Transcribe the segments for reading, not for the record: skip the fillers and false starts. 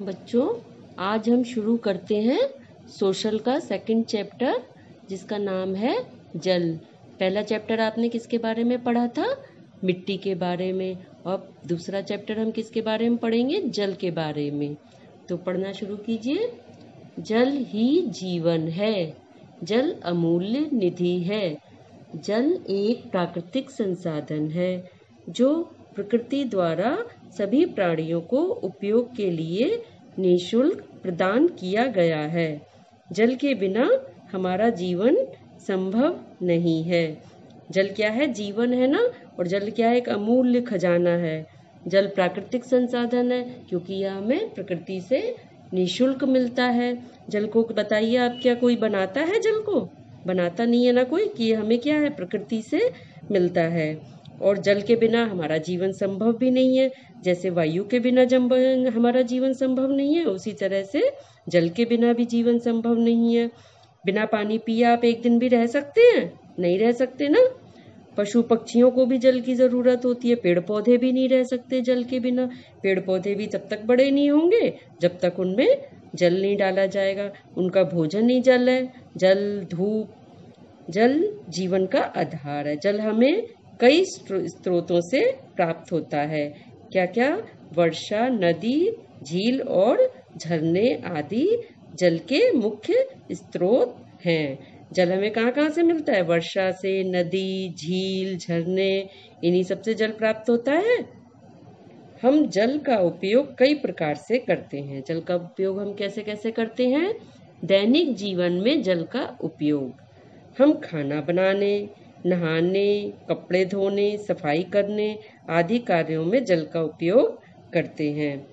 बच्चों, आज हम शुरू करते हैं सोशल का सेकंड चैप्टर, जिसका नाम है जल। पहला चैप्टर आपने किसके बारे में पढ़ा था? मिट्टी के बारे में। और दूसरा चैप्टर हम किसके बारे में पढ़ेंगे? जल के बारे में। तो पढ़ना शुरू कीजिए। जल ही जीवन है, जल अमूल्य निधि है। जल एक प्राकृतिक संसाधन है जो प्रकृति द्वारा सभी प्राणियों को उपयोग के लिए निःशुल्क प्रदान किया गया है। जल के बिना हमारा जीवन संभव नहीं है। जल क्या है? जीवन है ना। और जल क्या है? एक अमूल्य खजाना है। जल प्राकृतिक संसाधन है क्योंकि यह हमें प्रकृति से निःशुल्क मिलता है। जल को बताइए आप, क्या कोई बनाता है? जल को बनाता नहीं है ना कोई, कि हमें क्या है? प्रकृति से मिलता है। और जल के बिना हमारा जीवन संभव भी नहीं है। जैसे वायु के बिना हमारा जीवन संभव नहीं है, उसी तरह से जल के बिना भी जीवन संभव नहीं है। बिना पानी पिए आप एक दिन भी रह सकते हैं? नहीं रह सकते ना। पशु पक्षियों को भी जल की ज़रूरत होती है। पेड़ पौधे भी नहीं रह सकते जल के बिना। पेड़ पौधे भी तब तक बड़े नहीं होंगे जब तक उनमें जल नहीं डाला जाएगा। उनका भोजन ही जल है। जल, धूप, जल जीवन का आधार है। जल हमें कई स्रोतों से प्राप्त होता है। क्या क्या? वर्षा, नदी, झील और झरने आदि जल के मुख्य स्रोत हैं। जल हमें कहाँ कहाँ से मिलता है? वर्षा से, नदी, झील, झरने, इन्हीं सब से जल प्राप्त होता है। हम जल का उपयोग कई प्रकार से करते हैं। जल का उपयोग हम कैसे कैसे करते हैं? दैनिक जीवन में जल का उपयोग हम खाना बनाने, नहाने, कपड़े धोने, सफाई करने आदि कार्यों में जल का उपयोग करते हैं।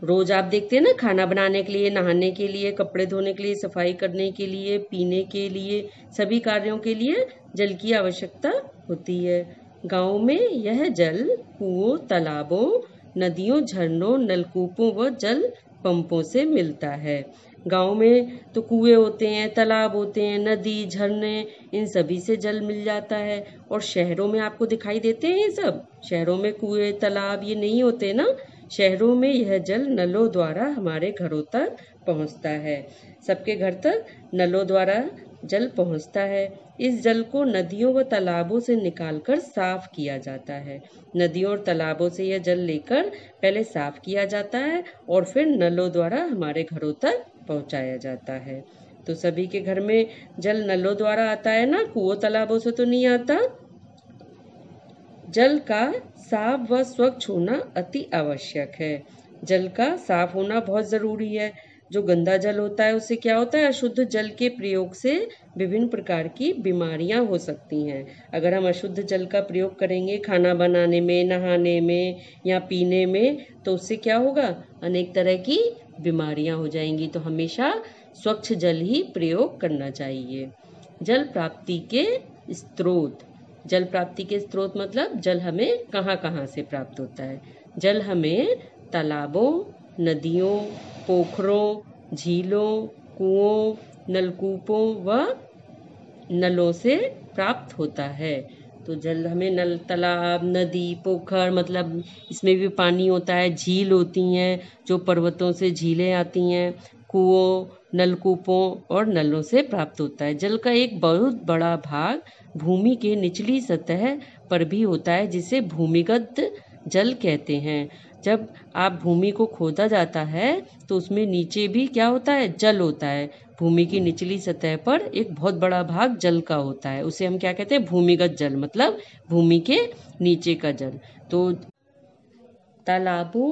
रोज आप देखते हैं ना, खाना बनाने के लिए, नहाने के लिए, कपड़े धोने के लिए, सफाई करने के लिए, पीने के लिए, सभी कार्यों के लिए जल की आवश्यकता होती है। गांव में यह जल कुओं, तालाबों, नदियों, झरनों, नलकूपों व जल पंपों से मिलता है। गांव में तो कुएं होते हैं, तालाब होते हैं, नदी, झरने, इन सभी से जल मिल जाता है। और शहरों में आपको दिखाई देते हैं ये सब? शहरों में कुएं, तालाब ये नहीं होते ना। शहरों में यह जल नलों द्वारा हमारे घरों तक पहुंचता है। सबके घर तक नलों द्वारा जल पहुंचता है। इस जल को नदियों व तालाबों से निकालकर साफ किया जाता है। नदियों और तालाबों से यह जल लेकर पहले साफ किया जाता है और फिर नलों द्वारा हमारे घरों तक पहुंचाया जाता है। तो सभी के घर में जल नलों द्वारा आता है ना, कुओं तालाबों से तो नहीं आता। जल का साफ व स्वच्छ होना अति आवश्यक है। जल का साफ होना बहुत ज़रूरी है। जो गंदा जल होता है उससे क्या होता है? अशुद्ध जल के प्रयोग से विभिन्न प्रकार की बीमारियां हो सकती हैं। अगर हम अशुद्ध जल का प्रयोग करेंगे खाना बनाने में, नहाने में या पीने में, तो उससे क्या होगा? अनेक तरह की बीमारियां हो जाएंगी। तो हमेशा स्वच्छ जल ही प्रयोग करना चाहिए। जल प्राप्ति के स्रोत। जल प्राप्ति के स्रोत मतलब जल हमें कहाँ कहाँ से प्राप्त होता है? जल हमें तालाबों, नदियों, पोखरों, झीलों, कुओं, नलकूपों व नलों से प्राप्त होता है। तो जल हमें नल, तालाब, नदी, पोखर, मतलब इसमें भी पानी होता है, झील होती हैं जो पर्वतों से झीलें आती हैं, कुओं, नलकूपों और नलों से प्राप्त होता है। जल का एक बहुत बड़ा भाग भूमि के निचली सतह पर भी होता है, जिसे भूमिगत जल कहते हैं। जब आप भूमि को खोदा जाता है तो उसमें नीचे भी क्या होता है? जल होता है। भूमि की निचली सतह पर एक बहुत बड़ा भाग जल का होता है, उसे हम क्या कहते हैं? भूमिगत जल, मतलब भूमि के नीचे का जल। तो तालाबों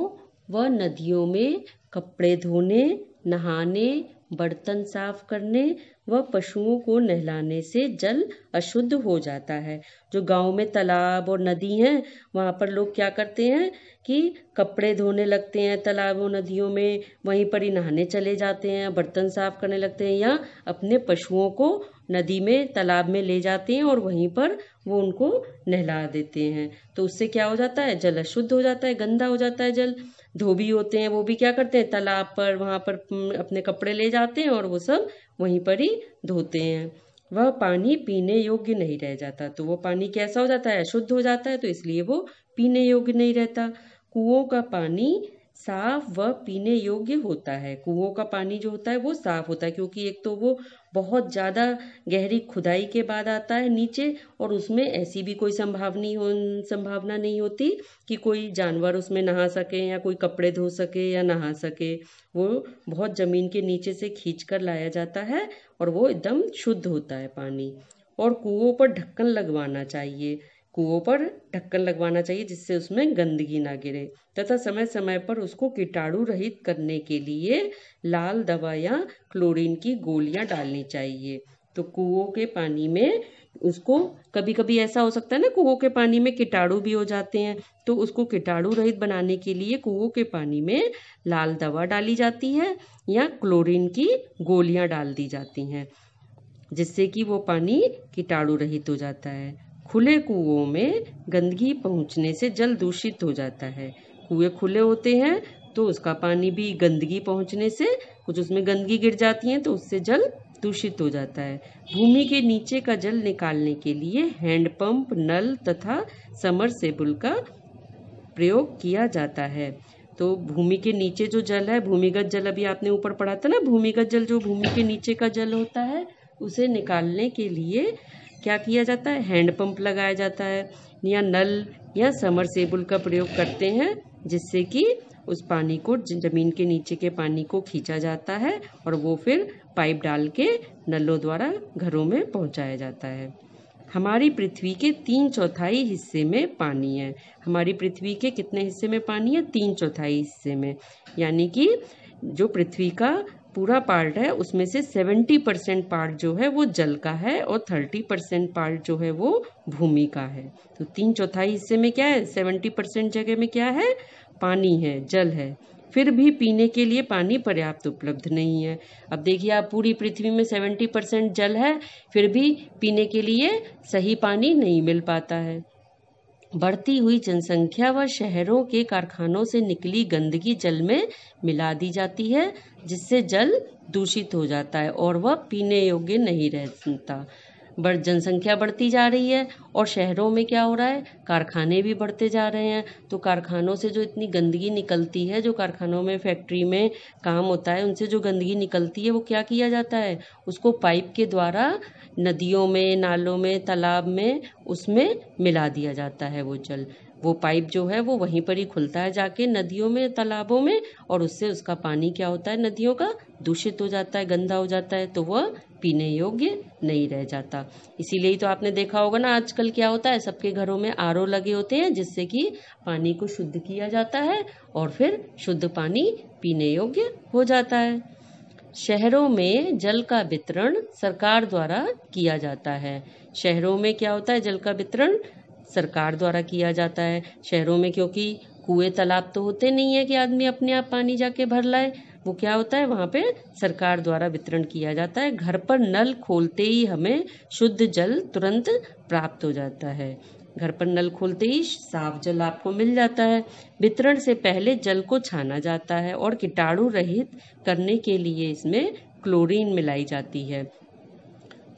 व नदियों में कपड़े धोने, नहाने, बर्तन साफ करने व पशुओं को नहलाने से जल अशुद्ध हो जाता है। जो गांव में तालाब और नदी हैं, वहाँ पर लोग क्या करते हैं कि कपड़े धोने लगते हैं तालाबों, नदियों में, वहीं पर ही नहाने चले जाते हैं, बर्तन साफ करने लगते हैं, या अपने पशुओं को नदी में, तालाब में ले जाते हैं और वहीं पर वो उनको नहला देते हैं। तो उससे क्या हो जाता है? जल अशुद्ध हो जाता है, गंदा हो जाता है जल। धोबी होते हैं, वो भी क्या करते हैं? तालाब पर, वहाँ पर अपने कपड़े ले जाते हैं और वो सब वहीं पर ही धोते हैं। वह पानी पीने योग्य नहीं रह जाता। तो वो पानी कैसा हो जाता है? अशुद्ध हो जाता है, तो इसलिए वो पीने योग्य नहीं रहता। कुओं का पानी साफ व पीने योग्य होता है। कुओं का पानी जो होता है वो साफ होता है, क्योंकि एक तो वो बहुत ज़्यादा गहरी खुदाई के बाद आता है नीचे, और उसमें ऐसी भी कोई संभावना नहीं होती कि कोई जानवर उसमें नहा सके या कोई कपड़े धो सके या नहा सके। वो बहुत ज़मीन के नीचे से खींच कर लाया जाता है और वो एकदम शुद्ध होता है पानी। और कुओं पर ढक्कन लगवाना चाहिए। कुओं पर ढक्कन लगवाना चाहिए जिससे उसमें गंदगी ना गिरे, तथा समय समय पर उसको कीटाणु रहित करने के लिए लाल दवा या क्लोरीन की गोलियां डालनी चाहिए। तो कुओं के पानी में उसको कभी कभी ऐसा हो सकता है ना, कुओं के पानी में कीटाणु भी हो जाते हैं, तो उसको कीटाणु रहित बनाने के लिए कुओं के पानी में लाल दवा डाली जाती है या क्लोरीन की गोलियां डाल दी जाती हैं, जिससे कि वो पानी कीटाणु रहित हो जाता है। खुले कुओं में गंदगी पहुंचने से जल दूषित हो जाता है। कुएं खुले होते हैं तो उसका पानी भी गंदगी पहुंचने से, कुछ उसमें गंदगी गिर जाती है तो उससे जल दूषित हो जाता है। भूमि के नीचे का जल निकालने के लिए हैंडपंप, नल तथा समरसेबुल का प्रयोग किया जाता है। तो भूमि के नीचे जो जल है, भूमिगत जल, अभी आपने ऊपर पढ़ा था ना, भूमिगत जल जो भूमि के नीचे का जल होता है, उसे निकालने के लिए क्या किया जाता है, हैंडपंप लगाया जाता है या नल या समरसेबुल का प्रयोग करते हैं, जिससे कि उस पानी को, जमीन के नीचे के पानी को खींचा जाता है और वो फिर पाइप डाल के नलों द्वारा घरों में पहुंचाया जाता है। हमारी पृथ्वी के 3/4 हिस्से में पानी है। हमारी पृथ्वी के कितने हिस्से में पानी है? 3/4 हिस्से में। यानी कि जो पृथ्वी का पूरा पार्ट है उसमें से 70% पार्ट जो है वो जल का है और 30% पार्ट जो है वो भूमि का है। तो 3/4 हिस्से में क्या है? 70% जगह में क्या है? पानी है, जल है। फिर भी पीने के लिए पानी पर्याप्त उपलब्ध नहीं है। अब देखिए, आप पूरी पृथ्वी में 70% जल है, फिर भी पीने के लिए सही पानी नहीं मिल पाता है। बढ़ती हुई जनसंख्या व शहरों के कारखानों से निकली गंदगी जल में मिला दी जाती है, जिससे जल दूषित हो जाता है और वह पीने योग्य नहीं रहता। जनसंख्या बढ़ती जा रही है और शहरों में क्या हो रहा है, कारखाने भी बढ़ते जा रहे हैं। तो कारखानों से जो इतनी गंदगी निकलती है, जो कारखानों में, फैक्ट्री में काम होता है, उनसे जो गंदगी निकलती है वो क्या किया जाता है, उसको पाइप के द्वारा नदियों में, नालों में, तालाब में, उसमें मिला दिया जाता है वो जल। वो पाइप जो है वो वहीं पर ही खुलता है जाके नदियों में, तालाबों में, और उससे उसका पानी क्या होता है, नदियों का, दूषित हो जाता है, गंदा हो जाता है, तो वह पीने योग्य नहीं रह जाता। इसीलिए तो आपने देखा होगा ना, आजकल क्या होता है, सबके घरों में आरओ लगे होते हैं, जिससे कि पानी को शुद्ध किया जाता है और फिर शुद्ध पानी पीने योग्य हो जाता है। शहरों में जल का वितरण सरकार द्वारा किया जाता है। शहरों में क्या होता है, जल का वितरण सरकार द्वारा किया जाता है। शहरों में क्योंकि कुएं, तालाब तो होते नहीं है कि आदमी अपने आप पानी जाके भर लाए, वो क्या होता है, वहाँ पे सरकार द्वारा वितरण किया जाता है। घर पर नल खोलते ही हमें शुद्ध जल तुरंत प्राप्त हो जाता है। घर पर नल खोलते ही साफ जल आपको मिल जाता है। वितरण से पहले जल को छाना जाता है और कीटाणु रहित करने के लिए इसमें क्लोरीन मिलाई जाती है।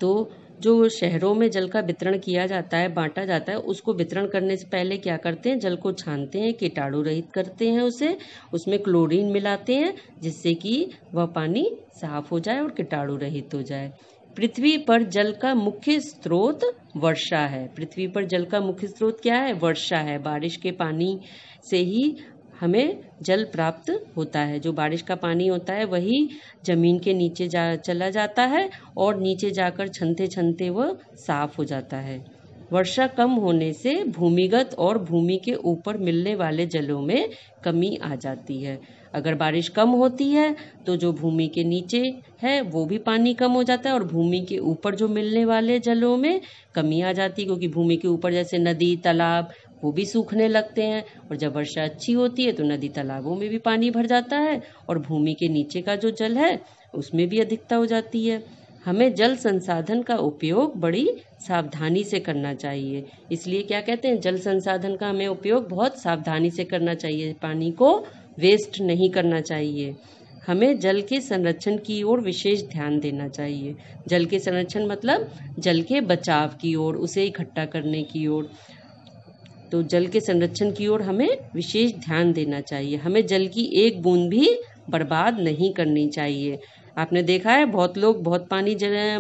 तो जो शहरों में जल का वितरण किया जाता है, बांटा जाता है, उसको वितरण करने से पहले क्या करते हैं, जल को छानते हैं, कीटाणु रहित करते हैं उसे, उसमें क्लोरीन मिलाते हैं, जिससे कि वह पानी साफ हो जाए और कीटाणु रहित हो जाए। पृथ्वी पर जल का मुख्य स्रोत वर्षा है। पृथ्वी पर जल का मुख्य स्रोत क्या है? वर्षा है। बारिश के पानी से ही हमें जल प्राप्त होता है। जो बारिश का पानी होता है वही जमीन के नीचे चला जाता है और नीचे जाकर छनते छनते वह साफ हो जाता है। वर्षा कम होने से भूमिगत और भूमि के ऊपर मिलने वाले जलों में कमी आ जाती है। अगर बारिश कम होती है तो जो भूमि के नीचे है वो भी पानी कम हो जाता है और भूमि के ऊपर जो मिलने वाले जलों में कमी आ जाती है, क्योंकि भूमि के ऊपर जैसे नदी, तालाब, वो भी सूखने लगते हैं। और जब वर्षा अच्छी होती है तो नदी, तालाबों में भी पानी भर जाता है और भूमि के नीचे का जो जल है उसमें भी अधिकता हो जाती है। हमें जल संसाधन का उपयोग बड़ी सावधानी से करना चाहिए। इसलिए क्या कहते हैं, जल संसाधन का हमें उपयोग बहुत सावधानी से करना चाहिए। पानी को वेस्ट नहीं करना चाहिए। हमें जल के संरक्षण की ओर विशेष ध्यान देना चाहिए। जल के संरक्षण मतलब जल के बचाव की ओर, उसे इकट्ठा करने की ओर। तो जल के संरक्षण की ओर हमें विशेष ध्यान देना चाहिए। हमें जल की एक बूंद भी बर्बाद नहीं करनी चाहिए। आपने देखा है बहुत लोग बहुत पानी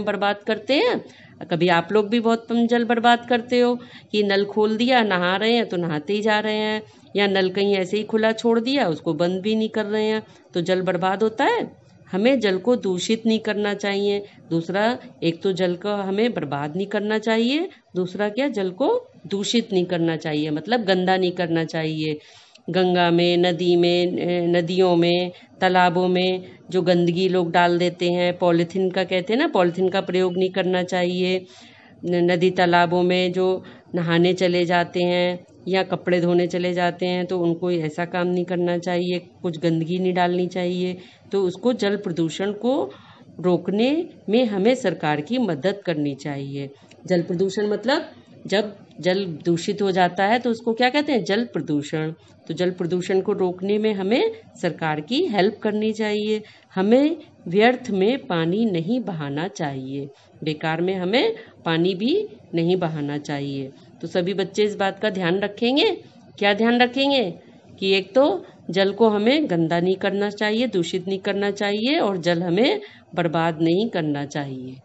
बर्बाद करते हैं। कभी आप लोग भी बहुत जल बर्बाद करते हो कि नल खोल दिया, नहा रहे हैं तो नहाते ही जा रहे हैं, या नल कहीं ऐसे ही खुला छोड़ दिया, उसको बंद भी नहीं कर रहे हैं, तो जल बर्बाद होता है। हमें जल को दूषित नहीं करना चाहिए। दूसरा, एक तो जल को हमें बर्बाद नहीं करना चाहिए, दूसरा क्या, जल को दूषित नहीं करना चाहिए, मतलब गंदा नहीं करना चाहिए। गंगा में, नदी में, नदियों में, तालाबों में जो गंदगी लोग डाल देते हैं, पॉलीथीन का कहते हैं ना, पॉलीथीन का प्रयोग नहीं करना चाहिए। नदी तालाबों में जो नहाने चले जाते हैं या कपड़े धोने चले जाते हैं तो उनको ऐसा काम नहीं करना चाहिए, कुछ गंदगी नहीं डालनी चाहिए। तो उसको जल प्रदूषण को रोकने में हमें सरकार की मदद करनी चाहिए। जल प्रदूषण मतलब जब जल दूषित हो जाता है तो उसको क्या कहते हैं, जल प्रदूषण। तो जल प्रदूषण को रोकने में हमें सरकार की हेल्प करनी चाहिए। हमें व्यर्थ में पानी नहीं बहाना चाहिए, बेकार में हमें पानी भी नहीं बहाना चाहिए। तो सभी बच्चे इस बात का ध्यान रखेंगे। क्या ध्यान रखेंगे कि एक तो जल को हमें गंदा नहीं करना चाहिए, दूषित नहीं करना चाहिए, और जल हमें बर्बाद नहीं करना चाहिए।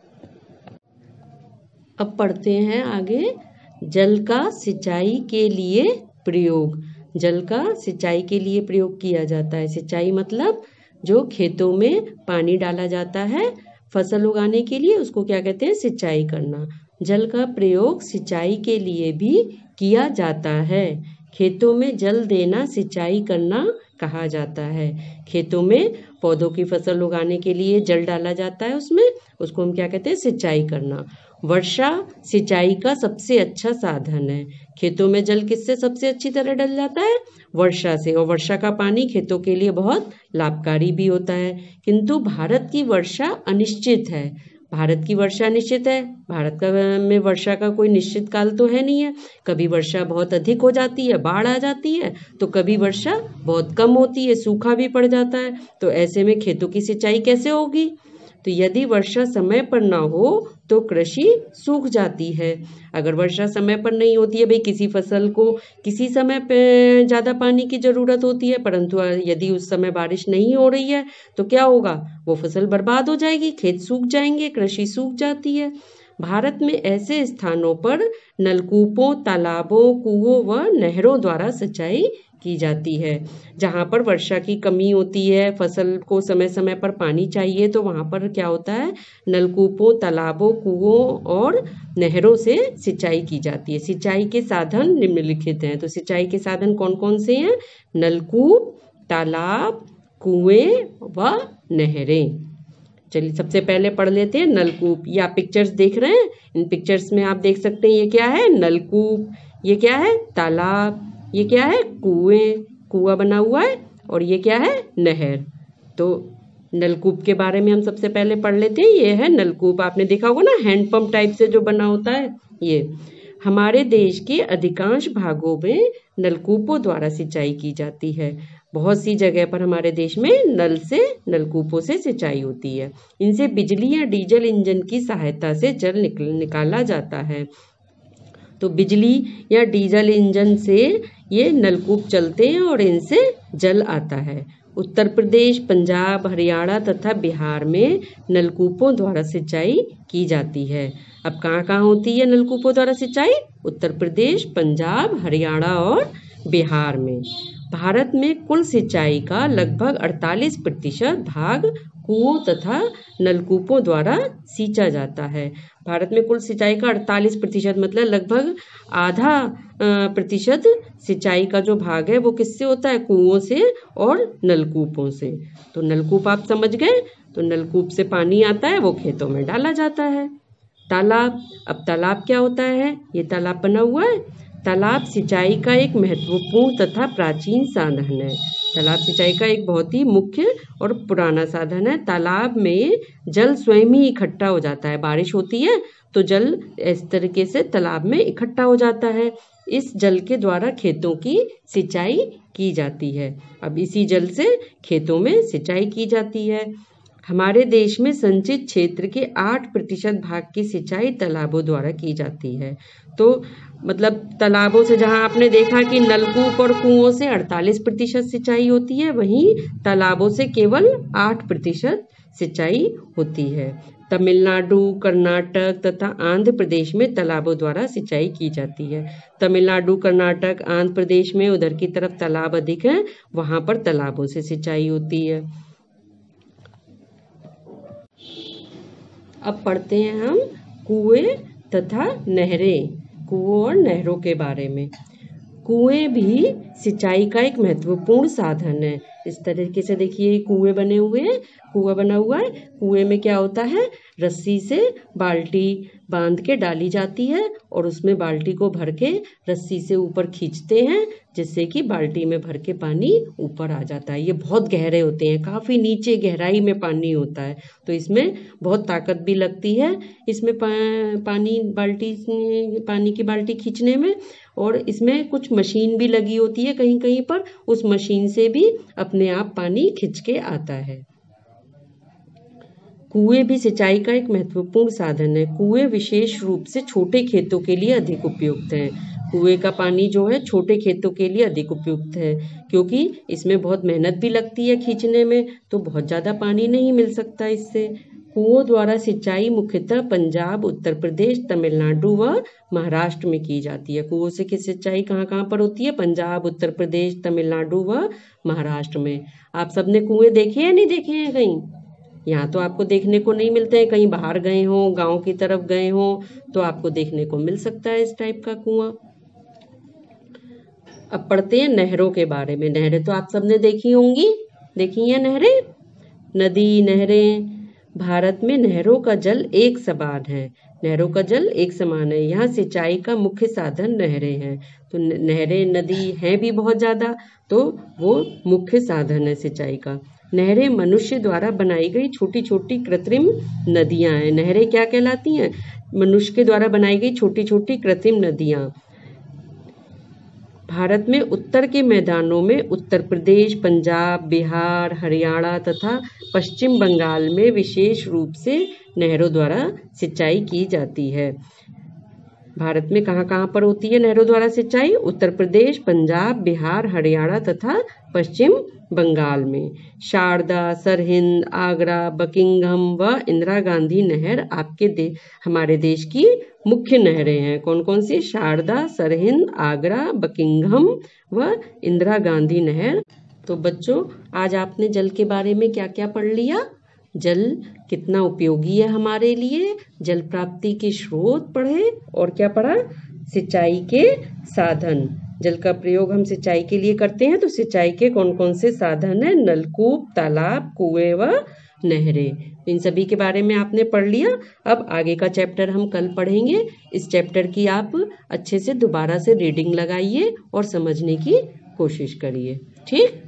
अब पढ़ते हैं आगे, जल का सिंचाई के लिए प्रयोग। जल का सिंचाई के लिए प्रयोग किया जाता है। सिंचाई मतलब जो खेतों में पानी डाला जाता है फसल उगाने के लिए, उसको क्या कहते हैं, सिंचाई करना। जल का प्रयोग सिंचाई के लिए भी किया जाता है। खेतों में जल देना सिंचाई करना कहा जाता है। खेतों में पौधों की फसल उगाने के लिए जल डाला जाता है, उसमें उसको हम क्या कहते हैं, सिंचाई करना। वर्षा सिंचाई का सबसे अच्छा साधन है। खेतों में जल किससे सबसे अच्छी तरह डल जाता है, वर्षा से, और वर्षा का पानी खेतों के लिए बहुत लाभकारी भी होता है। किंतु भारत की वर्षा अनिश्चित है। भारत की वर्षा निश्चित है, भारत का में वर्षा का कोई निश्चित काल तो है नहीं है। कभी वर्षा बहुत अधिक हो जाती है, बाढ़ आ जाती है, तो कभी वर्षा बहुत कम होती है, सूखा भी पड़ जाता है। तो ऐसे में खेतों की सिंचाई कैसे होगी। तो यदि वर्षा समय पर ना हो तो कृषि सूख जाती है। अगर वर्षा समय पर नहीं होती है, भाई किसी फसल को किसी समय पे ज़्यादा पानी की ज़रूरत होती है, परंतु यदि उस समय बारिश नहीं हो रही है तो क्या होगा, वो फसल बर्बाद हो जाएगी, खेत सूख जाएंगे, कृषि सूख जाती है। भारत में ऐसे स्थानों पर नलकूपों, तालाबों, कुओं व नहरों द्वारा सिंचाई की जाती है। जहाँ पर वर्षा की कमी होती है, फसल को समय समय पर पानी चाहिए, तो वहाँ पर क्या होता है, नलकूपों, तालाबों, कुओं और नहरों से सिंचाई की जाती है। सिंचाई के साधन निम्नलिखित हैं। तो सिंचाई के साधन कौन कौन से हैं, नलकूप, तालाब, कुएं व नहरें। चलिए सबसे पहले पढ़ लेते हैं नलकूप। ये आप पिक्चर्स देख रहे हैं, इन पिक्चर्स में आप देख सकते हैं ये क्या है, नलकूप, ये क्या है, तालाब, ये क्या है, कुएं, कुआं बना हुआ है, और ये क्या है, नहर। तो नलकूप के बारे में हम सबसे पहले पढ़ लेते हैं। ये है नलकूप, आपने देखा होगा ना, हैंडपंप टाइप से जो बना होता है। ये हमारे देश के अधिकांश भागों में नलकूपों द्वारा सिंचाई की जाती है। बहुत सी जगह पर हमारे देश में नलकूपों से सिंचाई होती है। इनसे बिजली या डीजल इंजन की सहायता से जल निकाला जाता है। तो बिजली या डीजल इंजन से ये नलकूप चलते हैं और इनसे जल आता है। उत्तर प्रदेश, पंजाब, हरियाणा तथा बिहार में नलकूपों द्वारा सिंचाई की जाती है। अब कहाँ कहाँ होती है नलकूपों द्वारा सिंचाई, उत्तर प्रदेश, पंजाब, हरियाणा और बिहार में। भारत में कुल सिंचाई का लगभग 48% भाग कुओं तथा नलकूपों द्वारा सींचा जाता है। भारत में कुल सिंचाई का 48% मतलब लगभग आधा प्रतिशत सिंचाई का जो भाग है वो किससे होता है, कुओं से और नलकूपों से। तो नलकूप आप समझ गए। तो नलकूप से पानी आता है, वो खेतों में डाला जाता है। तालाब, अब तालाब क्या होता है, ये तालाब बना हुआ है। तालाब सिंचाई का एक महत्वपूर्ण तथा प्राचीन साधन है। तालाब सिंचाई का एक बहुत ही मुख्य और पुराना साधन है। तालाब में जल स्वयं ही इकट्ठा हो जाता है। बारिश होती है तो जल इस तरीके से तालाब में इकट्ठा हो जाता है। इस जल के द्वारा खेतों की सिंचाई की जाती है। अब इसी जल से खेतों में सिंचाई की जाती है। हमारे देश में संचित क्षेत्र के 8% भाग की सिंचाई तालाबों द्वारा की जाती है। तो मतलब तालाबों से, जहां आपने देखा कि नलकूप और कुओं से 48% सिंचाई होती है, वहीं तालाबों से केवल 8% सिंचाई होती है। तमिलनाडु, कर्नाटक तथा आंध्र प्रदेश में तालाबों द्वारा सिंचाई की जाती है। तमिलनाडु, कर्नाटक, आंध्र प्रदेश में उधर की तरफ तालाब अधिक है, वहां पर तालाबों से सिंचाई होती है। अब पढ़ते हैं हम कुएं तथा नहरें, कुओं और नहरों के बारे में। कुएं भी सिंचाई का एक महत्वपूर्ण साधन है। इस तरीके से देखिए कुएं बने हुए हैं, कुआं बना हुआ है। कुएं में क्या होता है, रस्सी से बाल्टी बांध के डाली जाती है और उसमें बाल्टी को भर के रस्सी से ऊपर खींचते हैं, जिससे कि बाल्टी में भर के पानी ऊपर आ जाता है। ये बहुत गहरे होते हैं, काफ़ी नीचे गहराई में पानी होता है, तो इसमें बहुत ताकत भी लगती है इसमें पानी की बाल्टी खींचने में। और इसमें कुछ मशीन भी लगी होती है कहीं कहीं पर, उस मशीन से भी अपने आप पानी खिंच के आता है। कुएं भी सिंचाई का एक महत्वपूर्ण साधन है। कुएं विशेष रूप से छोटे खेतों के लिए अधिक उपयुक्त हैं। कुएं का पानी जो है छोटे खेतों के लिए अधिक उपयुक्त है, क्योंकि इसमें बहुत मेहनत भी लगती है खींचने में, तो बहुत ज़्यादा पानी नहीं मिल सकता इससे। कुओं द्वारा सिंचाई मुख्यतः पंजाब, उत्तर प्रदेश, तमिलनाडु व महाराष्ट्र में की जाती है। कुओं से की सिंचाई कहाँ कहाँ पर होती है? पंजाब, उत्तर प्रदेश, तमिलनाडु व महाराष्ट्र में। आप सबने कुएं देखे या नहीं देखे हैं कहीं? यहाँ तो आपको देखने को नहीं मिलते हैं, कहीं बाहर गए हो, गांव की तरफ गए हो तो आपको देखने को मिल सकता है इस टाइप का कुआं। अब पढ़ते हैं नहरों के बारे में। नहरें तो आप सबने देखी होंगी, देखी हैं नहरें? नदी, नहरें। भारत में नहरों का जल एक समान है। नहरों का जल एक समान है। यहाँ सिंचाई का मुख्य साधन नहरें हैं। तो नहरें, नदी हैं भी बहुत ज़्यादा, तो वो मुख्य साधन है सिंचाई का। नहरें मनुष्य द्वारा बनाई गई छोटी छोटी कृत्रिम नदियां हैं। नहरें क्या कहलाती हैं? मनुष्य के द्वारा बनाई गई छोटी छोटी कृत्रिम नदियां। भारत में उत्तर के मैदानों में उत्तर प्रदेश, पंजाब, बिहार, हरियाणा तथा पश्चिम बंगाल में विशेष रूप से नहरों द्वारा सिंचाई की जाती है। भारत में कहाँ कहाँ पर होती है नहरों द्वारा सिंचाई? उत्तर प्रदेश, पंजाब, बिहार, हरियाणा तथा पश्चिम बंगाल में। शारदा, सरहिंद, आगरा, बकिंघम व इंदिरा गांधी नहर हमारे देश की मुख्य नहरें हैं। कौन कौन सी? शारदा, सरहिंद, आगरा, बकिंघम व इंदिरा गांधी नहर। तो बच्चों, आज आपने जल के बारे में क्या क्या पढ़ लिया? जल कितना उपयोगी है हमारे लिए, जल प्राप्ति के स्रोत पढ़े, और क्या पढ़ा? सिंचाई के साधन। जल का प्रयोग हम सिंचाई के लिए करते हैं, तो सिंचाई के कौन कौन से साधन हैं? नलकूप, तालाब, कुएं व नहरें। इन सभी के बारे में आपने पढ़ लिया। अब आगे का चैप्टर हम कल पढ़ेंगे। इस चैप्टर की आप अच्छे से दोबारा से रीडिंग लगाइए और समझने की कोशिश करिए। ठीक।